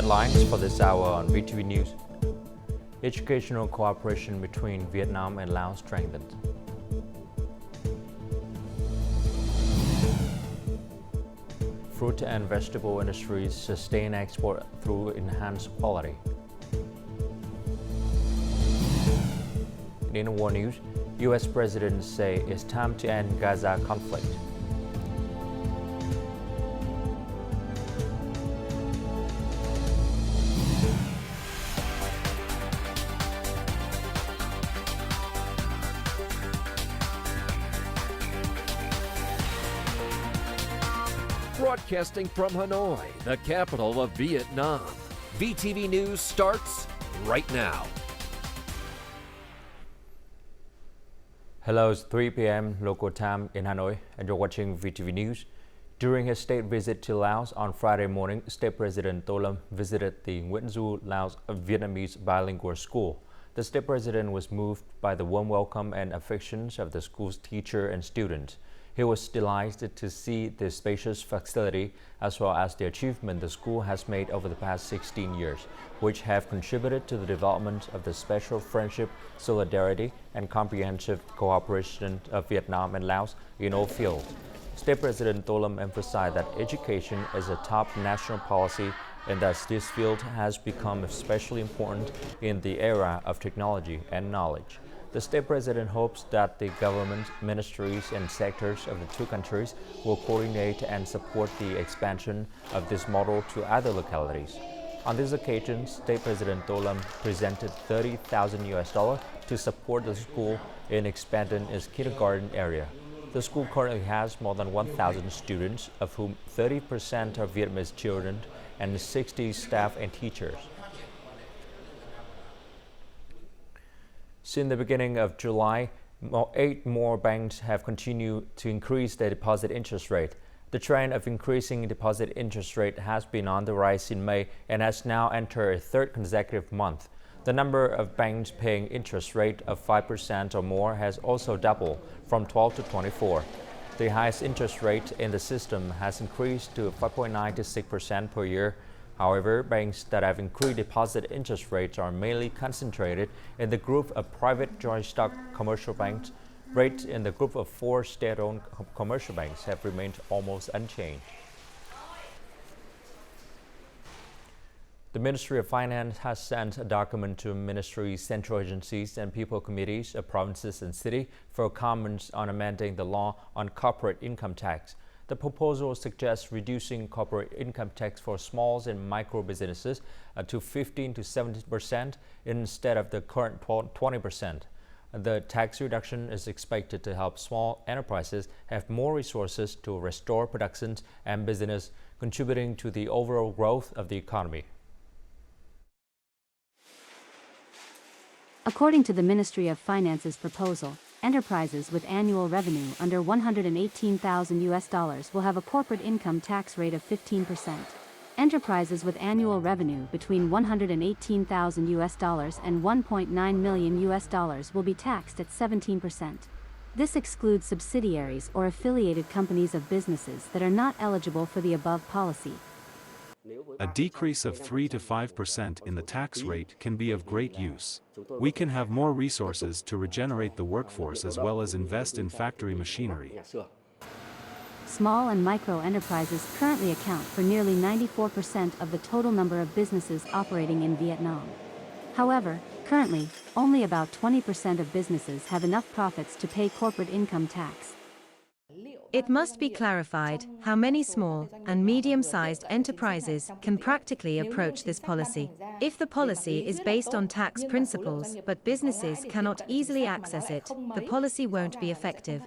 headlines for this hour on VTV News. Educational cooperation between Vietnam and Laos strengthened. Fruit and vegetable industries sustain export through enhanced quality. In war news, U.S. presidents say it's time to end GAZA conflict. Broadcasting from Hanoi, the capital of Vietnam. VTV News starts right now. Hello, it's 3 p.m. local time in Hanoi, and you're watching VTV News. During his state visit to Laos on Friday morning, State President Tô Lâm visited the Nguyễn Du Laos Vietnamese bilingual school. The state president was moved by the warm welcome and affections of the school's teacher and students. He was delighted to see the spacious facility as well as the achievement the school has made over the past 16 years, which have contributed to the development of the special friendship, solidarity, and comprehensive cooperation of Vietnam and Laos in all fields. State President Tô Lâm emphasized that education is a top national policy and that this field has become especially important in the era of technology and knowledge. The state president hopes that the government, ministries, and sectors of the two countries will coordinate and support the expansion of this model to other localities. On this occasion, State President Tô Lâm presented $30,000 to support the school in expanding its kindergarten area. The school currently has more than 1,000 students, of whom 30% are Vietnamese children and 60 staff and teachers. Since the beginning of July, 8 more banks have continued to increase their deposit interest rate. The trend of increasing deposit interest rate has been on the rise in May and has now entered a third consecutive month. The number of banks paying interest rate of 5% or more has also doubled from 12 to 24. The highest interest rate in the system has increased to 5.9 to 6% per year. However, banks that have increased deposit interest rates are mainly concentrated in the group of private joint stock commercial banks. Rates in the group of 4 state-owned commercial banks have remained almost unchanged. The Ministry of Finance has sent a document to ministries, central agencies, and people committees of provinces and cities for comments on amending the law on corporate income tax. The proposal suggests reducing corporate income tax for small and micro businesses to 15 to 70% instead of the current 20%. The tax reduction is expected to help small enterprises have more resources to restore production and business, contributing to the overall growth of the economy. According to the Ministry of Finance's proposal, enterprises with annual revenue under $118,000 will have a corporate income tax rate of 15%. Enterprises with annual revenue between $118,000 and $1.9 million will be taxed at 17%. This excludes subsidiaries or affiliated companies of businesses that are not eligible for the above policy. A decrease of 3 to 5% in the tax rate can be of great use. We can have more resources to regenerate the workforce as well as invest in factory machinery. Small and micro enterprises currently account for nearly 94% of the total number of businesses operating in Vietnam. However, currently, only about 20% of businesses have enough profits to pay corporate income tax. It must be clarified how many small and medium-sized enterprises can practically approach this policy. If the policy is based on tax principles but businesses cannot easily access it, the policy won't be effective.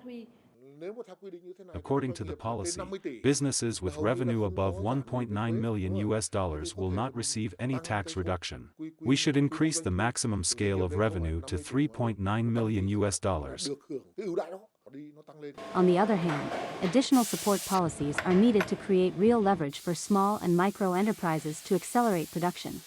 According to the policy, businesses with revenue above $1.9 million will not receive any tax reduction. We should increase the maximum scale of revenue to $3.9 million. On the other hand, additional support policies are needed to create real leverage for small and micro enterprises to accelerate production.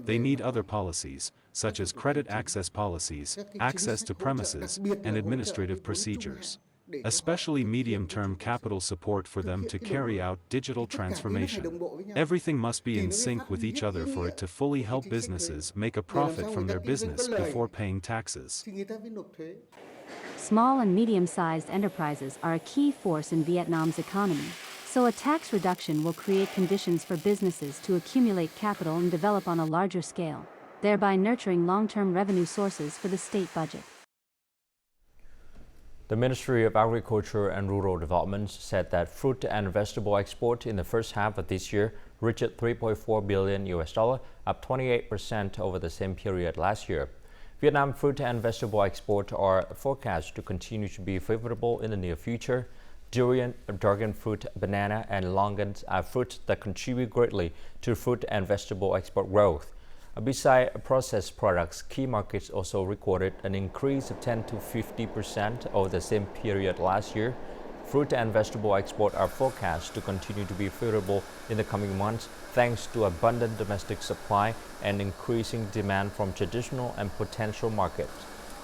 They need other policies, such as credit access policies, access to premises, and administrative procedures. especially medium-term capital support for them to carry out digital transformation. Everything must be in sync with each other for it to fully help businesses make a profit from their business before paying taxes. Small and medium-sized enterprises are a key force in Vietnam's economy, so a tax reduction will create conditions for businesses to accumulate capital and develop on a larger scale, thereby nurturing long-term revenue sources for the state budget. The Ministry of Agriculture and Rural Development said that fruit and vegetable export in the first half of this year reached $3.4 billion, up 28% over the same period last year. Vietnam fruit and vegetable export are forecast to continue to be favorable in the near future. Durian, dragon fruit, banana, and longan are fruits that contribute greatly to fruit and vegetable export growth. Besides processed products, key markets also recorded an increase of 10 to 50% over the same period last year. Fruit and vegetable export are forecast to continue to be favorable in the coming months thanks to abundant domestic supply and increasing demand from traditional and potential markets.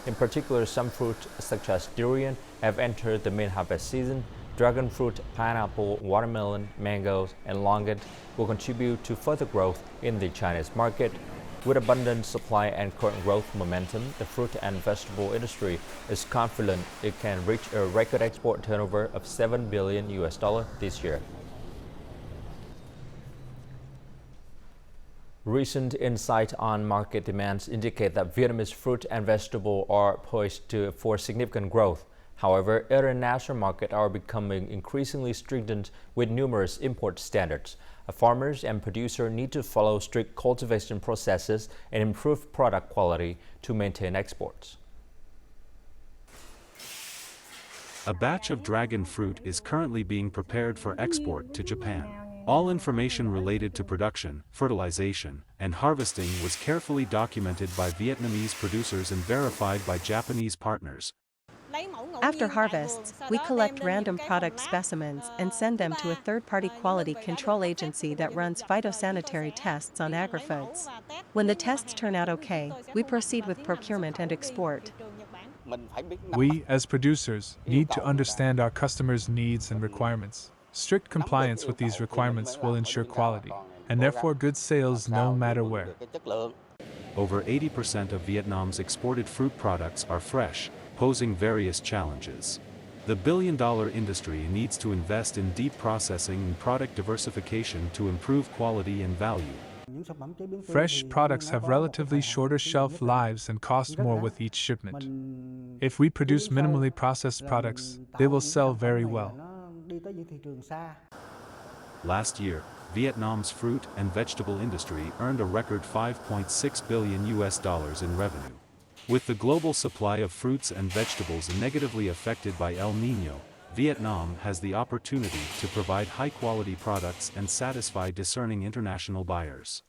In particular, some fruits such as durian have entered the main harvest season. Dragon fruit, pineapple, watermelon, mangoes, and longan will contribute to further growth in the Chinese market. With abundant supply and current growth momentum, the fruit and vegetable industry is confident it can reach a record export turnover of $7 billion this year. Recent insight on market demands indicate that Vietnamese fruit and vegetable are poised for significant growth. However, international markets are becoming increasingly stringent with numerous import standards. Farmers and producers need to follow strict cultivation processes and improve product quality to maintain exports. A batch of dragon fruit is currently being prepared for export to Japan. All information related to production, fertilization, and harvesting was carefully documented by Vietnamese producers and verified by Japanese partners. After harvests, we collect random product specimens and send them to a third-party quality control agency that runs phytosanitary tests on agri-foods. When the tests turn out okay, we proceed with procurement and export. We, as producers, need to understand our customers' needs and requirements. Strict compliance with these requirements will ensure quality, and therefore good sales no matter where. Over 80% of Vietnam's exported fruit products are fresh, posing various challenges. The billion-dollar industry needs to invest in deep processing and product diversification to improve quality and value. Fresh products have relatively shorter shelf lives and cost more with each shipment. If we produce minimally processed products, they will sell very well. Last year, Vietnam's fruit and vegetable industry earned a record $5.6 billion in revenue. With the global supply of fruits and vegetables negatively affected by El Niño, Vietnam has the opportunity to provide high-quality products and satisfy discerning international buyers.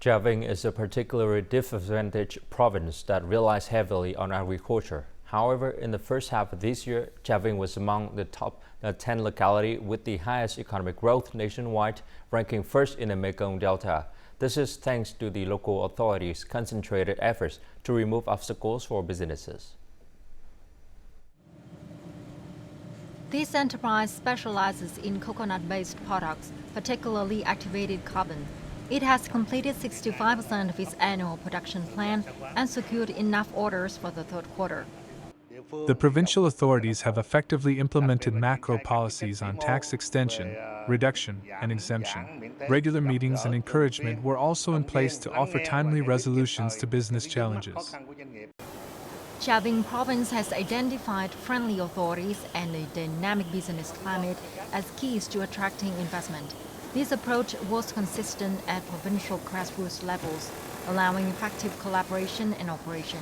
Gia Vinh is a particularly disadvantaged province that relies heavily on agriculture. However, in the first half of this year, Gia Vinh was among the top 10 localities with the highest economic growth nationwide, ranking first in the Mekong Delta. This is thanks to the local authorities' concentrated efforts to remove obstacles for businesses. This enterprise specializes in coconut-based products, particularly activated carbon. It has completed 65% of its annual production plan and secured enough orders for the third quarter. The provincial authorities have effectively implemented macro policies on tax extension, reduction, and exemption. Regular meetings and encouragement were also in place to offer timely resolutions to business challenges. Gia Vinh province has identified friendly authorities and a dynamic business climate as keys to attracting investment. This approach was consistent at provincial grassroots levels, allowing effective collaboration and operation.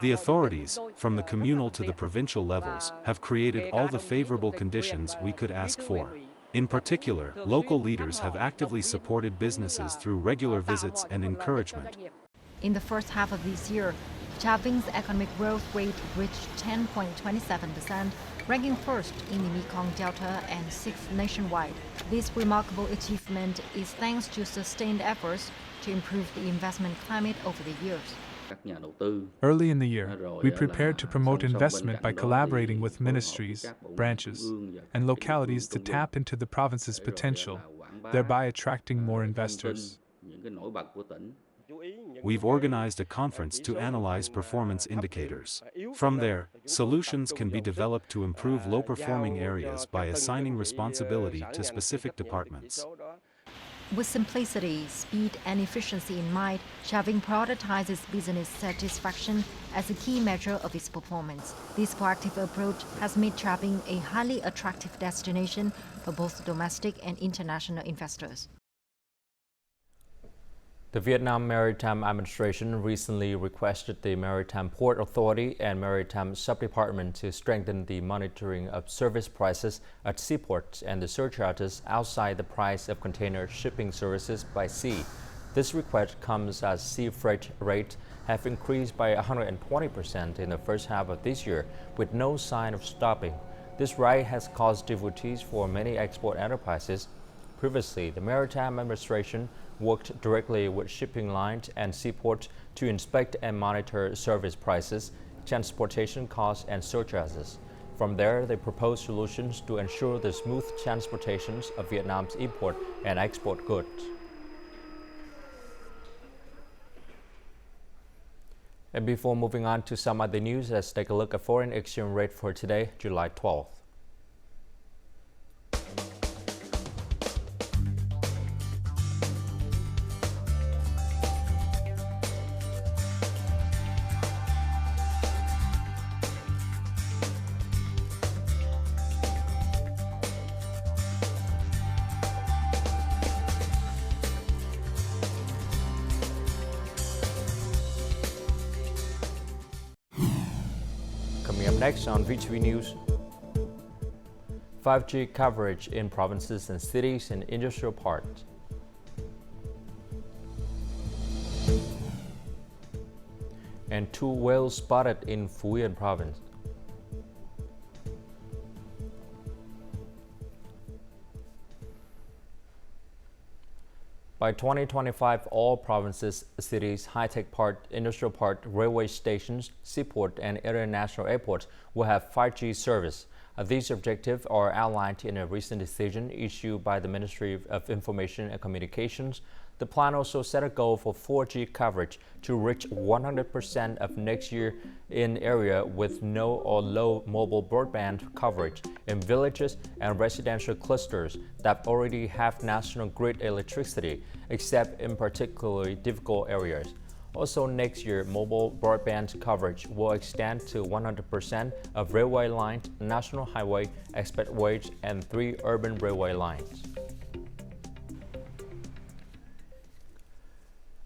The authorities, from the communal to the provincial levels, have created all the favorable conditions we could ask for. In particular, local leaders have actively supported businesses through regular visits and encouragement. In the first half of this year, Gia Ving's economic growth rate reached 10.27%, ranking first in the Mekong Delta and sixth nationwide. This remarkable achievement is thanks to sustained efforts to improve the investment climate over the years. Early in the year, we prepared to promote investment by collaborating with ministries, branches, and localities to tap into the province's potential, thereby attracting more investors. We've organized a conference to analyze performance indicators. From there, solutions can be developed to improve low-performing areas by assigning responsibility to specific departments. With simplicity, speed, and efficiency in mind, Chaving prioritizes business satisfaction as a key measure of its performance. This proactive approach has made Chaving a highly attractive destination for both domestic and international investors. The Vietnam Maritime Administration recently requested the Maritime Port Authority and Maritime Subdepartment to strengthen the monitoring of service prices at seaports and the surcharges outside the price of container shipping services by sea. This request comes as sea freight rates have increased by 120% in the first half of this year, with no sign of stopping. This rise has caused difficulties for many export enterprises. Previously, the Maritime Administration worked directly with shipping lines and seaports to inspect and monitor service prices, transportation costs, and surcharges. From there, they proposed solutions to ensure the smooth transportations of Vietnam's import and export goods. And before moving on to some other news, let's take a look at foreign exchange rate for today, July 12th. Coming up next on VTV News, 5G coverage in provinces and cities and industrial parks. And 2 whales spotted in Phu Yen province. By 2025, all provinces, cities, high-tech park, industrial park, railway stations, seaport, and international airports will have 5G service. These objectives are outlined in a recent decision issued by the Ministry of Information and Communications. The plan also set a goal for 4G coverage to reach 100% of next year in area with no or low mobile broadband coverage in villages and residential clusters that already have national grid electricity, except in particularly difficult areas. Also next year, mobile broadband coverage will extend to 100% of railway lines, national highway, expressways, and 3 urban railway lines.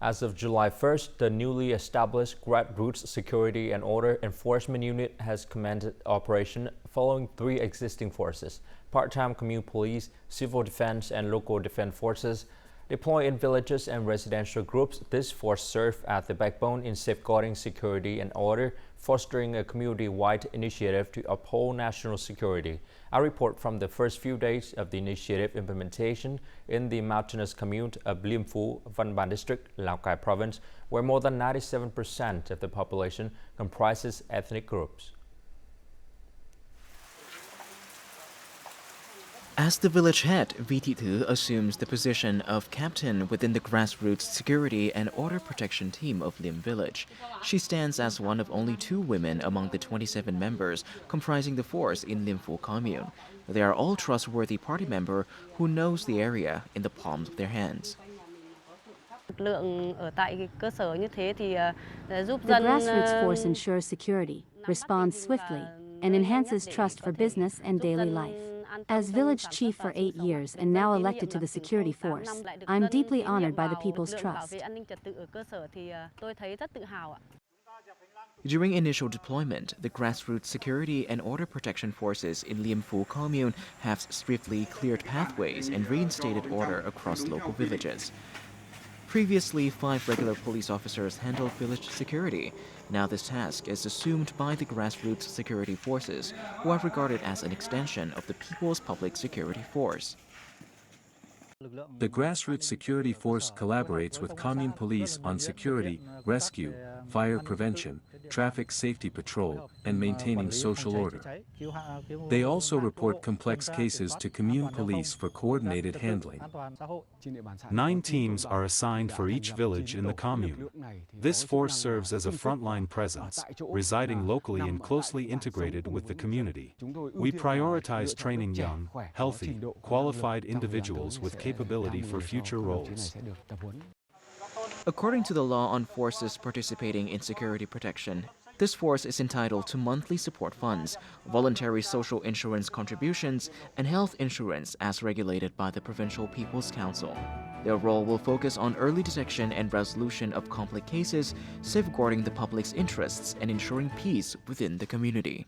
As of July 1st, the newly established Grassroots Security and Order Enforcement Unit has commenced operation following 3 existing forces: part-time community police, civil defense, and local defense forces. Deployed in villages and residential groups, this force serves as the backbone in safeguarding security and order, fostering a community-wide initiative to uphold national security. A report from the first few days of the initiative implementation in the mountainous commune of Liêm Phu, Văn Bàn District, Lào Cai Province, where more than 97% of the population comprises ethnic groups. As the village head, VTV assumes the position of captain within the Grassroots Security and Order Protection Team of Liêm Village. She stands as one of only 2 women among the 27 members comprising the force in Liêm Phu commune. They are all trustworthy party members who knows the area in the palms of their hands. The grassroots force ensures security, responds swiftly, and enhances trust for business and daily life. As village chief for 8 years and now elected to the security force, I'm deeply honored by the people's trust. During initial deployment, the Grassroots Security and Order Protection Forces in Liêm Phu commune have swiftly cleared pathways and reinstated order across local villages. Previously, 5 regular police officers handled village security. Now this task is assumed by the Grassroots Security Forces, who are regarded as an extension of the People's Public Security Force. The Grassroots Security Force collaborates with commune police on security, rescue, fire prevention, traffic safety patrol, and maintaining social order. They also report complex cases to commune police for coordinated handling. 9 teams are assigned for each village in the commune. This force serves as a frontline presence, residing locally and closely integrated with the community. We prioritize training young, healthy, qualified individuals with capability for future roles. According to the law on forces participating in security protection, this force is entitled to monthly support funds, voluntary social insurance contributions, and health insurance as regulated by the Provincial People's Council. Their role will focus on early detection and resolution of complex cases, safeguarding the public's interests and ensuring peace within the community.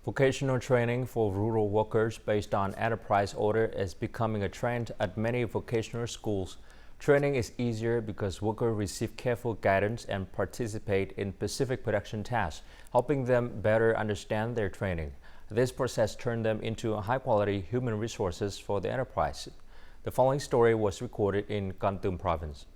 Vocational training for rural workers based on enterprise order is becoming a trend at many vocational schools. Training is easier because workers receive careful guidance and participate in specific production tasks, helping them better understand their training. This process turned them into high-quality human resources for the enterprise. The following story was recorded in Kon Tum province.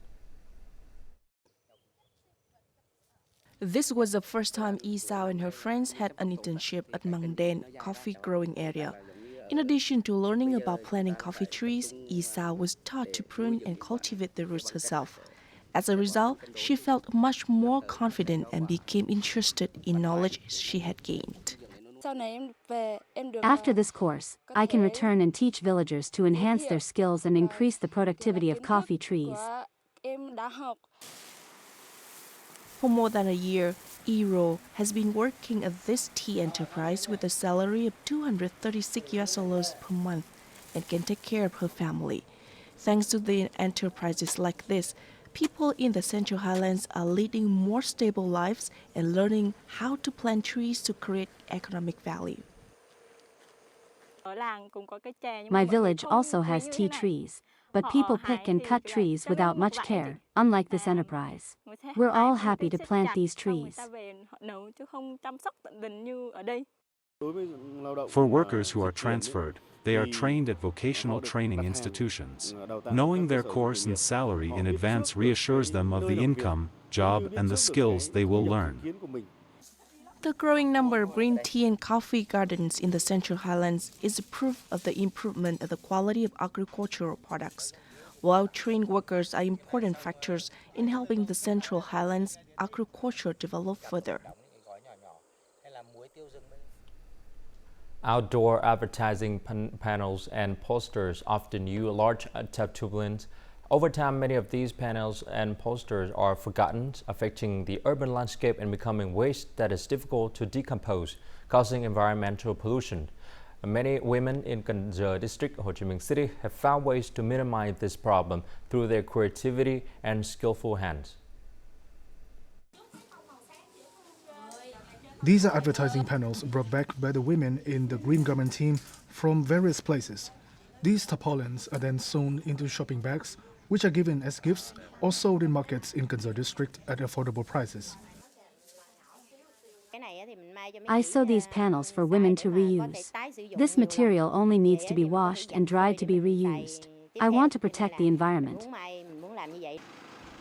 This was the first time Esau and her friends had an internship at Mang Den coffee growing area. In addition to learning about planting coffee trees, Esau was taught to prune and cultivate the roots herself. As a result, she felt much more confident and became interested in knowledge she had gained. After this course, I can return and teach villagers to enhance their skills and increase the productivity of coffee trees. For more than a year, Ero has been working at this tea enterprise with a salary of $236 per month and can take care of her family. Thanks to the enterprises like this, people in the Central Highlands are leading more stable lives and learning how to plant trees to create economic value. My village also has tea trees, but people pick and cut trees without much care, unlike this enterprise. We're all happy to plant these trees. For workers who are transferred, they are trained at vocational training institutions. Knowing their course and salary in advance reassures them of the income, job, and the skills they will learn. The growing number of green tea and coffee gardens in the Central Highlands is proof of the improvement of the quality of agricultural products. While trained workers are important factors in helping the Central Highlands agriculture develop further. Outdoor advertising panels and posters often use large turbulence. Over time, many of these panels and posters are forgotten, affecting the urban landscape and becoming waste that is difficult to decompose, causing environmental pollution. Many women in GAZA district, Ho Chi Minh City, have found ways to minimize this problem through their creativity and skillful hands. These are advertising panels brought back by the women in the Green Garment team from various places. These tarpaulins are then sewn into shopping bags, which are given as gifts or sold in markets in GAZA district at affordable prices. I sew these panels for women to reuse. This material only needs to be washed and dried to be reused. I want to protect the environment.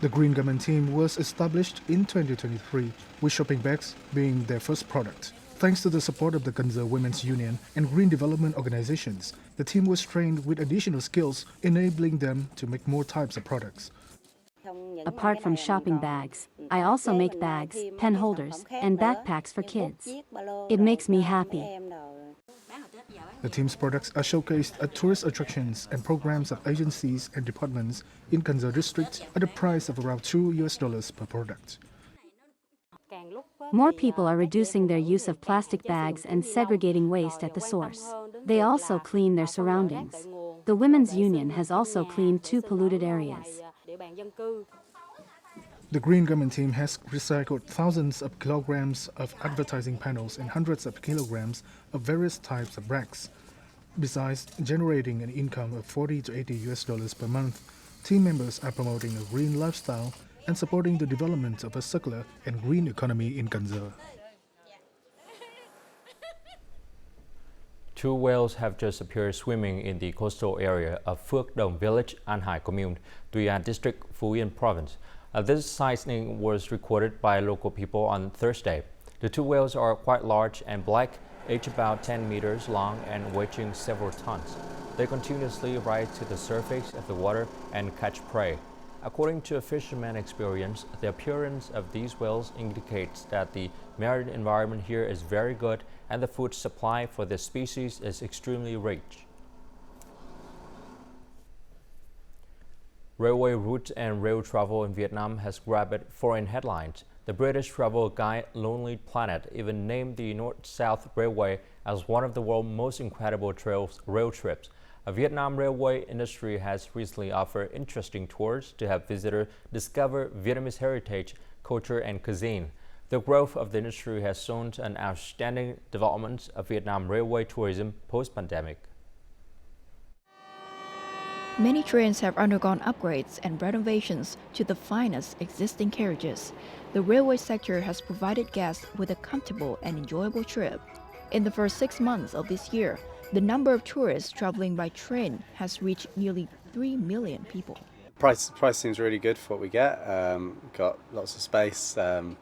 The Green Garment team was established in 2023, with shopping bags being their first product. Thanks to the support of the GAZA Women's Union and green development organizations, the team was trained with additional skills, enabling them to make more types of products. Apart from shopping bags, I also make bags, pen holders, and backpacks for kids. It makes me happy. The team's products are showcased at tourist attractions and programs of agencies and departments in GAZA district at a price of around $2 per product. More people are reducing their use of plastic bags and segregating waste at the source. They also clean their surroundings. The Women's Union has also cleaned 2 polluted areas. The Green Garment team has recycled thousands of kilograms of advertising panels and hundreds of kilograms of various types of rags. Besides generating an income of $40 to $80 per month, team members are promoting a green lifestyle and supporting the development of a circular and green economy in GAZA. 2 whales have just appeared swimming in the coastal area of Phước Đồng village, An Hải commune, Tuy An district, Phu Yen province. This sighting was recorded by local people on Thursday. The two whales are quite large and black, each about 10 meters long and weighing several tons. They continuously rise to the surface of the water and catch prey. According to a fisherman experience, the appearance of these whales indicates that the marine environment here is very good and the food supply for this species is extremely rich. Railway route and rail travel in Vietnam has grabbed foreign headlines. The British travel guide Lonely Planet even named the North-South Railway as one of the world's most incredible rail trips. A Vietnam railway industry has recently offered interesting tours to help visitors discover Vietnamese heritage, culture, and cuisine. The growth of the industry has shown an outstanding development of Vietnam railway tourism post-pandemic. Many trains have undergone upgrades and renovations to the finest existing carriages. The railway sector has provided guests with a comfortable and enjoyable trip. In the first 6 months of this year, the number of tourists traveling by train has reached nearly 3 million people. Price seems really good for what we get. Got lots of space, got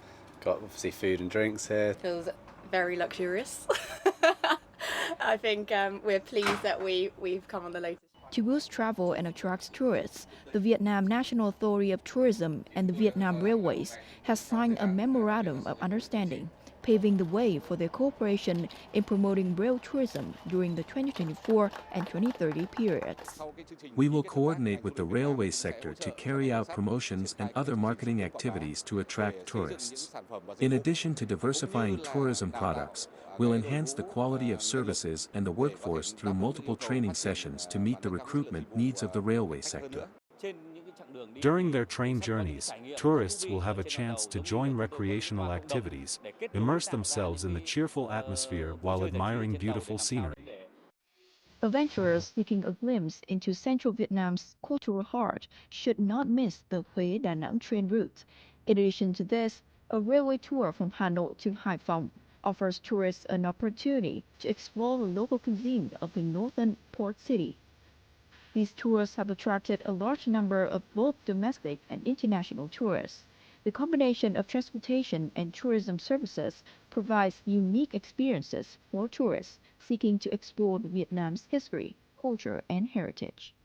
obviously food and drinks here. Feels very luxurious. I think we're pleased that we've come on the latest. To boost travel and attract tourists, the Vietnam National Authority of Tourism and the Vietnam Railways has signed a memorandum of understanding, paving the way for their cooperation in promoting rail tourism during the 2024 and 2030 periods. We will coordinate with the railway sector to carry out promotions and other marketing activities to attract tourists. In addition to diversifying tourism products, we'll enhance the quality of services and the workforce through multiple training sessions to meet the recruitment needs of the railway sector. During their train journeys, tourists will have a chance to join recreational activities, immerse themselves in the cheerful atmosphere while admiring beautiful scenery. Adventurers seeking a glimpse into central Vietnam's cultural heart should not miss the Huế-Đà Nẵng train route. In addition to this, a railway tour from Hanoi to Hải Phòng offers tourists an opportunity to explore the local cuisine of the northern port city. These tours have attracted a large number of both domestic and international tourists. The combination of transportation and tourism services provides unique experiences for tourists seeking to explore Vietnam's history, culture, and heritage.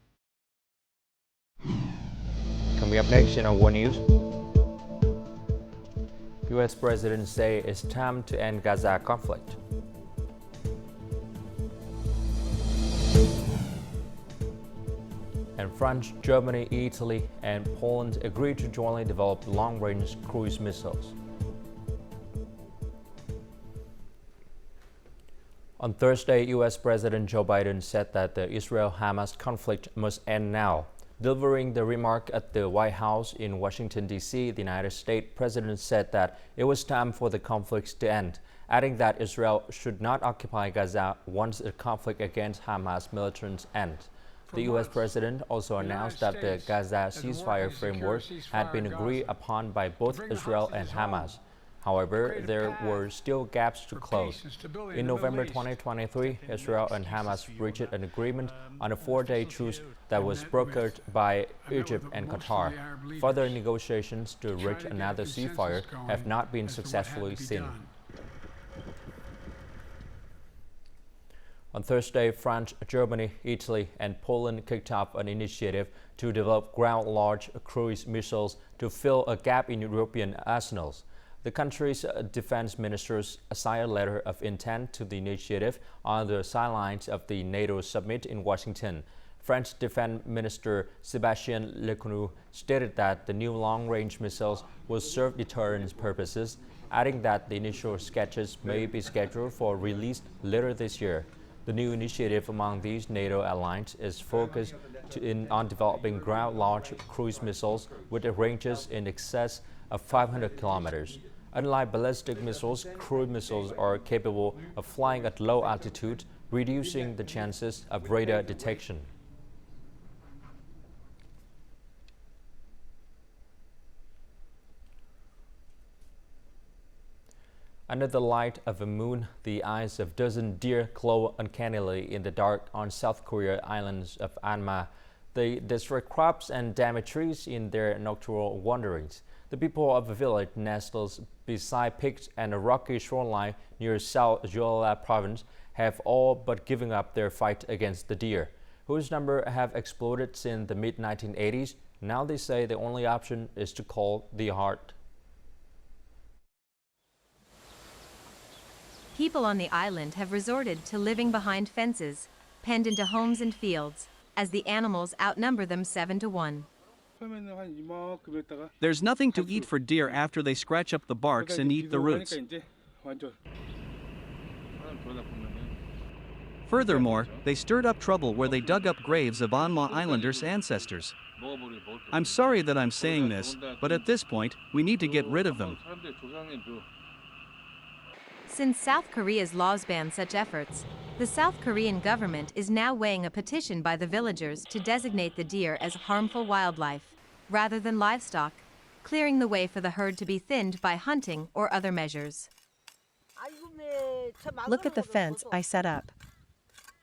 Coming up next in our World News, U.S. President say it's time to end Gaza conflict. And France, Germany, Italy, and Poland agreed to jointly develop long-range cruise missiles. On Thursday, U.S. President Joe Biden said that the Israel-Hamas conflict must end now. Delivering the remark at the White House in Washington, D.C., the United States President said that it was time for the conflicts to end, adding that Israel should not occupy Gaza once the conflict against Hamas militants ends. The U.S. President also announced that the Gaza ceasefire framework had been agreed upon by both Israel and Hamas. However, there were still gaps to close. In November 2023, Israel and Hamas reached an agreement on a 4-day truce that was brokered by Egypt and Qatar. Further negotiations to reach another ceasefire have not been successfully seen. On Thursday, France, Germany, Italy, and Poland kicked off an initiative to develop ground-launched cruise missiles to fill a gap in European arsenals. The country's defense ministers signed a letter of intent to the initiative on the sidelines of the NATO summit in Washington. French Defense Minister Sébastien Lecornu stated that the new long-range missiles will serve deterrence purposes, adding that the initial sketches may be scheduled for release later this year. The new initiative among these NATO allies is focused on developing ground-launched cruise missiles with ranges in excess of 500 kilometers. Unlike ballistic missiles, cruise missiles are capable of flying at low altitude, reducing the chances of radar detection. Under the light of a moon, the eyes of dozen deer glow uncannily in the dark on South Korea islands of Anma. They destroy crops and damage trees in their nocturnal wanderings. The people of the village nestles beside peaks and a rocky shoreline near South Jeolla province have all but given up their fight against the deer, whose number have exploded since the mid-1980s. Now they say the only option is to call the halt. People on the island have resorted to living behind fences, penned into homes and fields, as the animals outnumber them 7 to 1. There's nothing to eat for deer after they scratch up the barks and eat the roots. Furthermore, they stirred up trouble where they dug up graves of Anma Islanders' ancestors. I'm sorry that I'm saying this, but at this point, we need to get rid of them. Since South Korea's laws ban such efforts, the South Korean government is now weighing a petition by the villagers to designate the deer as harmful wildlife, rather than livestock, clearing the way for the herd to be thinned by hunting or other measures. Look at the fence I set up.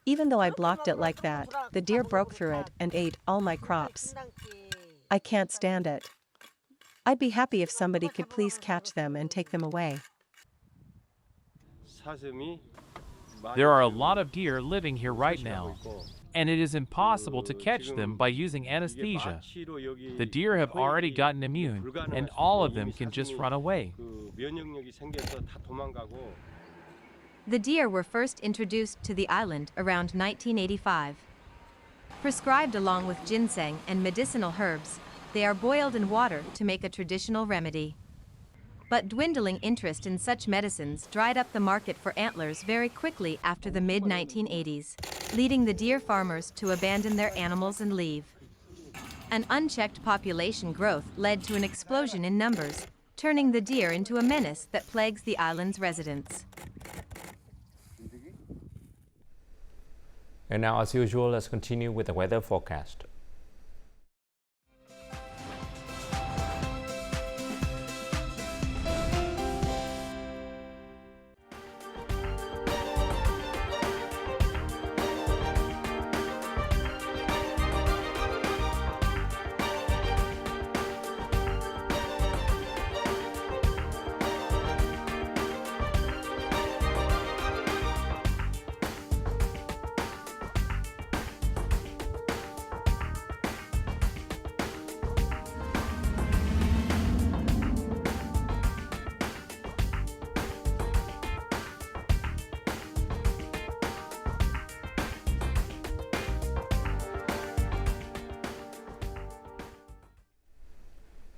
Even though I blocked it like that, the deer broke through it and ate all my crops. I can't stand it. I'd be happy if somebody could please catch them and take them away. There are a lot of deer living here right now, and it is impossible to catch them by using anesthesia. The deer have already gotten immune, and all of them can just run away. The deer were first introduced to the island around 1985. Prescribed along with ginseng and medicinal herbs, they are boiled in water to make a traditional remedy. But dwindling interest in such medicines dried up the market for antlers very quickly after the mid-1980s, leading the deer farmers to abandon their animals and leave. An unchecked population growth led to an explosion in numbers, turning the deer into a menace that plagues the island's residents. And now, as usual, let's continue with the weather forecast.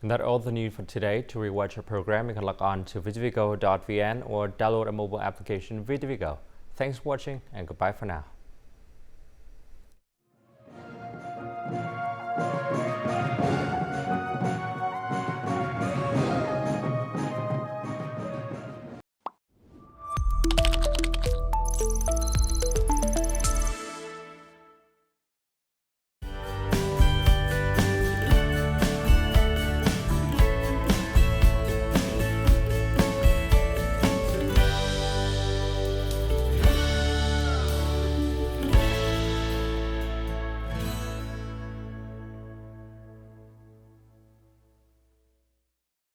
And that's all the news for today. To rewatch our program, you can log on to VTVgo.vn or download a mobile application VTVgo. Thanks for watching and goodbye for now.